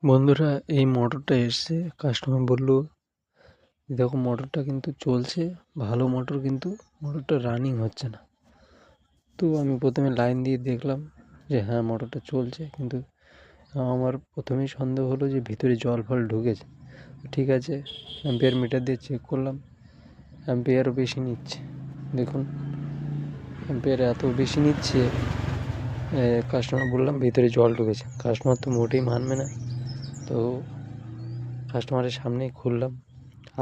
বন্ধুরা, এই মোটরটা এসছে, কাস্টমার বলল দেখো মোটরটা কিন্তু চলছে ভালো মোটর, কিন্তু মোটরটা রানিং হচ্ছে না। তো আমি প্রথমে লাইন দিয়ে দেখলাম যে হ্যাঁ মোটরটা চলছে, কিন্তু আমার প্রথমেই সন্দেহ হলো যে ভিতরে জল ফল ঢুকেছে। ঠিক আছে, অ্যাম্পিয়ার মিটার দিয়ে চেক করলাম, অ্যাম্পিয়ারও বেশি নিচ্ছে। দেখুন অ্যাম্পিয়ার এত বেশি নিচ্ছে, কাস্টমার বললাম ভিতরে জল ঢুকেছে। কাস্টমার তো মোটেই মানবে না। তো কাস্টমারের সামনেই খুললাম।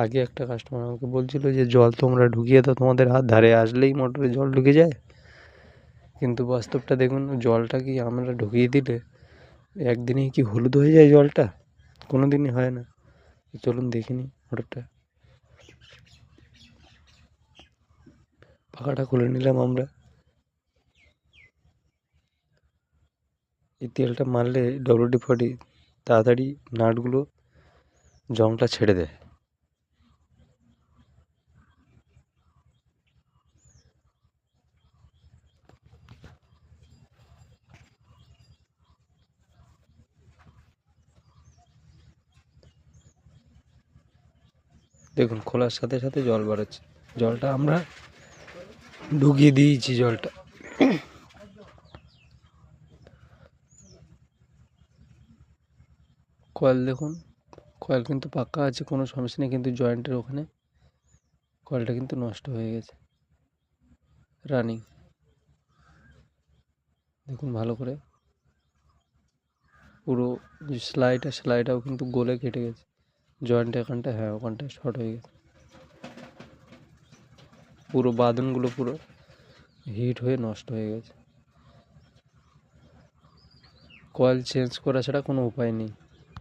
আগে একটা কাস্টমার আমাকে বলছিল যে জল তোমরা ঢুকিয়ে দাও, তোমাদের হাত ধারে আসলেই মোটরে জল ঢুকে যায়। কিন্তু বাস্তবটা দেখুন, জলটা কি আমরা ঢুকিয়ে দিলে একদিনেই কি হলুদ হয়ে যায় জলটা? কোনো দিনই হয় না। চলুন দেখিনি মোটরটা। পাখাটা খুলে নিলাম আমরা। এই তেলটা মারলে WD-40 তাড়াতাড়ি নাটগুলো জংটা ছেড়ে দেয়। দেখুন খোলার সাথে সাথে জল বেরোচ্ছে। জলটা আমরা ঢুকিয়ে দিয়েছি জলটা। কয়েল দেখুন, কয়েল কিন্তু পাক্কা আছে, কোনো সমস্যা নেই, কিন্তু জয়েন্টের ওখানে কয়েলটা কিন্তু নষ্ট হয়ে গেছে। রানিং দেখুন ভালো করে, পুরো যে সেলাইটাও কিন্তু গলে কেটে গেছে। জয়েন্ট এখানটা, হ্যাঁ ওখানটা শর্ট হয়ে গেছে। পুরো বাঁধনগুলো পুরো হিট হয়ে নষ্ট হয়ে গেছে। কয়েল চেঞ্জ করা ছাড়া কোনো উপায় নেই।